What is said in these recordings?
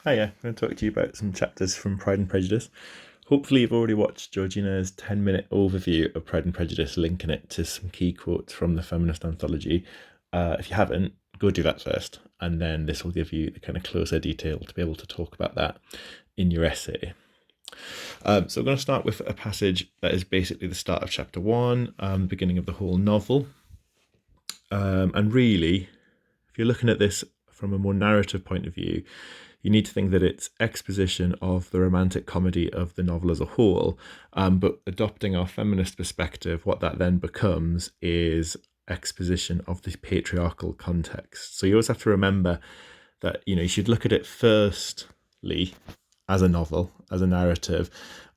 Hiya, I'm going to talk to you about some chapters from Pride and Prejudice. Hopefully, you've already watched Georgina's 10-minute overview of Pride and Prejudice, linking it to some key quotes from the feminist anthology. If you haven't, go do that first, and then this will give you the kind of closer detail to be able to talk about that in your essay. So, we're going to start with a passage that is basically the start of chapter one, the beginning of the whole novel. And really, if you're looking at this from a more narrative point of view, you need to think that it's exposition of the romantic comedy of the novel as a whole, but adopting our feminist perspective, what that then becomes is exposition of the patriarchal context. So you always have to remember that you should look at it firstly as a novel, as a narrative,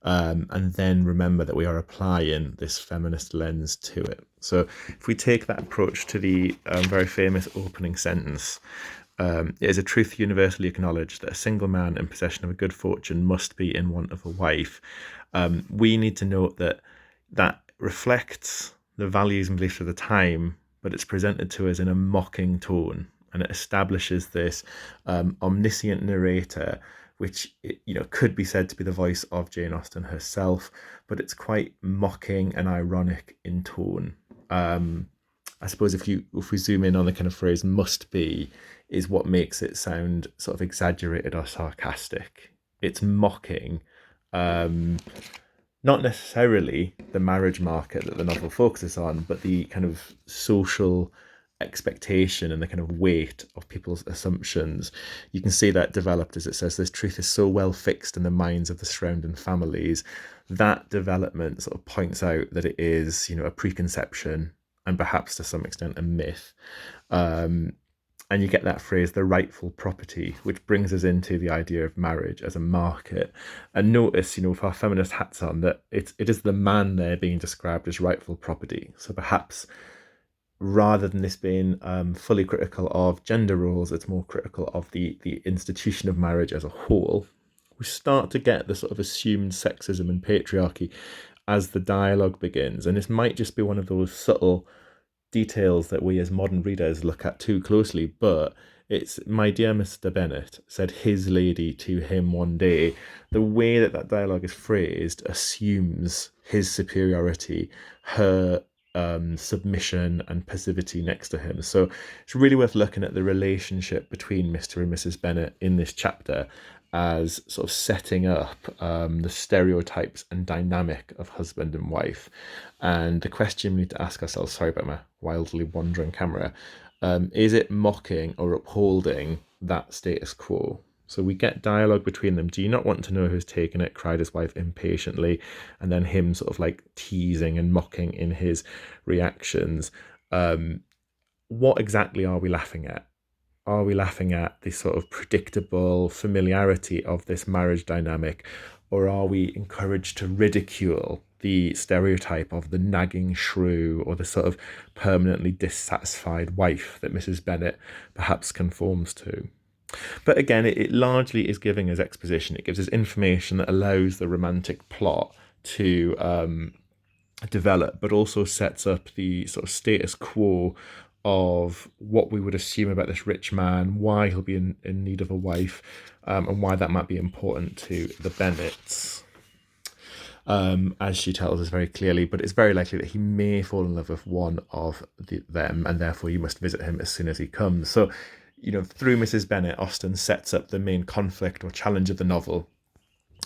and then remember that we are applying this feminist lens to it. So if we take that approach to the very famous opening sentence, it is a truth universally acknowledged that a single man in possession of a good fortune must be in want of a wife. We need to note that that reflects the values and beliefs of the time, but it's presented to us in a mocking tone, and it establishes this omniscient narrator, which could be said to be the voice of Jane Austen herself, but it's quite mocking and ironic in tone. I suppose if we zoom in on the kind of phrase "must be," is what makes it sound sort of exaggerated or sarcastic. It's mocking, not necessarily the marriage market that the novel focuses on, but the kind of social expectation and the kind of weight of people's assumptions. You can see that developed as it says, this truth is so well fixed in the minds of the surrounding families. That development sort of points out that it is, a preconception and perhaps to some extent a myth. And you get that phrase, the rightful property, which brings us into the idea of marriage as a market. And notice, with our feminist hats on, that it is the man there being described as rightful property. So perhaps rather than this being fully critical of gender roles, it's more critical of the institution of marriage as a whole. We start to get the sort of assumed sexism and patriarchy as the dialogue begins. And this might just be one of those subtle details that we as modern readers look at too closely, but it's "my dear Mr. Bennet," said his lady to him one day. The way that that dialogue is phrased assumes his superiority, her submission and passivity next to him. So it's really worth looking at the relationship between Mr. and Mrs. Bennet in this chapter as sort of setting up the stereotypes and dynamic of husband and wife. And the question we need to ask ourselves, sorry about my wildly wandering camera, is it mocking or upholding that status quo? So we get dialogue between them. Do you not want to know who's taken it? Cried his wife impatiently. And then him sort of like teasing and mocking in his reactions. What exactly are we laughing at? Are we laughing at the sort of predictable familiarity of this marriage dynamic? Or are we encouraged to ridicule the stereotype of the nagging shrew or the sort of permanently dissatisfied wife that Mrs. Bennet perhaps conforms to? But again, it largely is giving us exposition. It gives us information that allows the romantic plot to develop, but also sets up the sort of status quo of what we would assume about this rich man, why he'll be in need of a wife, and why that might be important to the Bennets. As she tells us very clearly, but it's very likely that he may fall in love with one of them, and therefore you must visit him as soon as he comes. So, through Mrs. Bennet, Austen sets up the main conflict or challenge of the novel.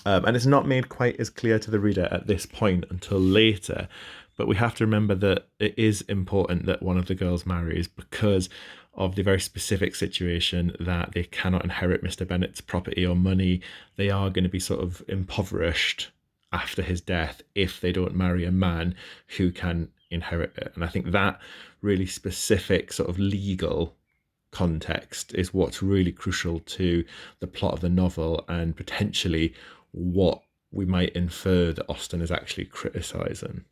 And it's not made quite as clear to the reader at this point until later. But we have to remember that it is important that one of the girls marries because of the very specific situation that they cannot inherit Mr. Bennet's property or money. They are going to be sort of impoverished after his death if they don't marry a man who can inherit it. And I think that really specific sort of legal context is what's really crucial to the plot of the novel and potentially what we might infer that Austen is actually criticising.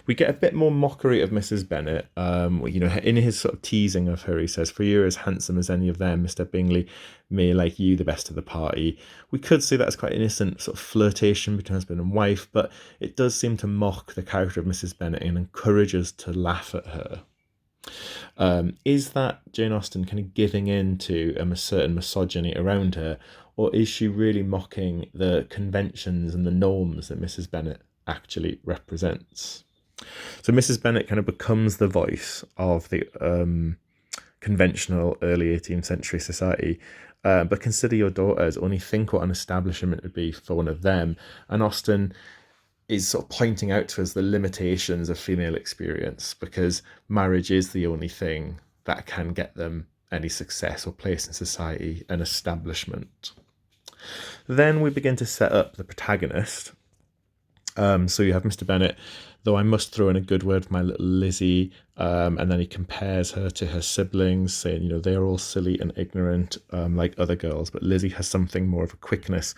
We get a bit more mockery of Mrs. Bennet. In his sort of teasing of her, he says, "For you're as handsome as any of them, Mr. Bingley may like you the best of the party." We could see that as quite innocent sort of flirtation between husband and wife, but it does seem to mock the character of Mrs. Bennet and encourage us to laugh at her. Is that Jane Austen kind of giving in to a certain misogyny around her, or is she really mocking the conventions and the norms that Mrs. Bennet actually represents? So Mrs. Bennet kind of becomes the voice of the conventional early 18th century society. But consider your daughters, only think what an establishment would be for one of them. And Austen is sort of pointing out to us the limitations of female experience, because marriage is the only thing that can get them any success or place in society, an establishment. Then we begin to set up the protagonist. So you have Mr. Bennet, though I must throw in a good word for my little Lizzy, and then he compares her to her siblings, saying, they are all silly and ignorant like other girls, but Lizzy has something more of a quickness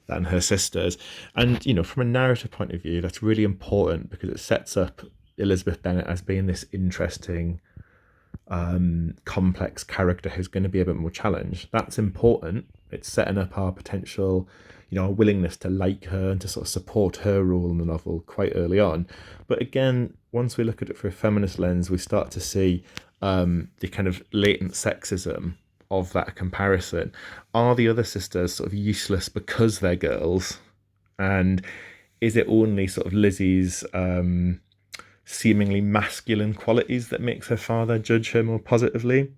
than her sisters. And, from a narrative point of view, that's really important because it sets up Elizabeth Bennet as being this interesting, complex character who's going to be a bit more challenged. That's important. It's setting up our potential, our willingness to like her and to sort of support her role in the novel quite early on. But again, once we look at it through a feminist lens, we start to see the kind of latent sexism of that comparison. Are the other sisters sort of useless because they're girls? And is it only sort of Lizzie's seemingly masculine qualities that makes her father judge her more positively?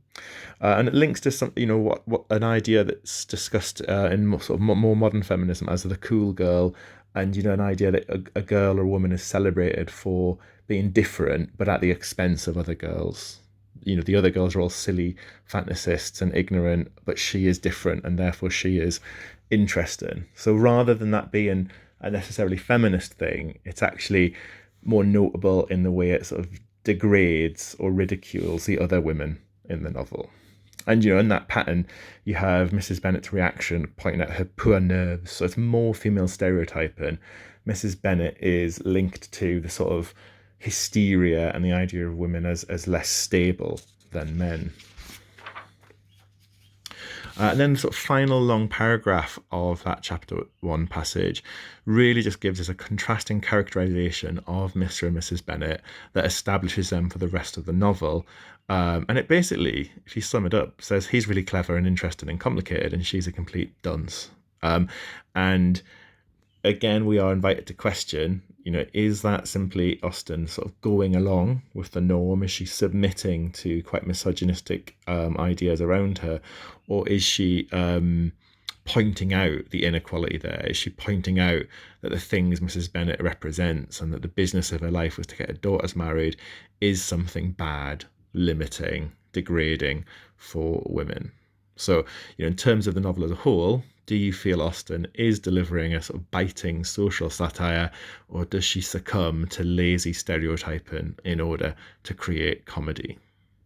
And it links to some, what an idea that's discussed in sort of more modern feminism as the cool girl, and an idea that a girl or a woman is celebrated for being different, but at the expense of other girls. The other girls are all silly fantasists and ignorant, but she is different, and therefore she is interesting. So rather than that being a necessarily feminist thing, it's actually more notable in the way it sort of degrades or ridicules the other women in the novel. And, in that pattern, you have Mrs. Bennet's reaction pointing at her poor nerves. So it's more female stereotyping. Mrs. Bennet is linked to the sort of hysteria and the idea of women as less stable than men. And then the sort of final long paragraph of that chapter 1 passage really just gives us a contrasting characterization of Mr. and Mrs. Bennet that establishes them for the rest of the novel. And it basically, if you sum it up, says he's really clever and interesting and complicated, and she's a complete dunce. And again, we are invited to question, is that simply Austen sort of going along with the norm? Is she submitting to quite misogynistic ideas around her? Or is she pointing out the inequality there? Is she pointing out that the things Mrs. Bennet represents and that the business of her life was to get her daughters married is something bad, limiting, degrading for women? So, in terms of the novel as a whole, do you feel Austen is delivering a sort of biting social satire, or does she succumb to lazy stereotyping in order to create comedy?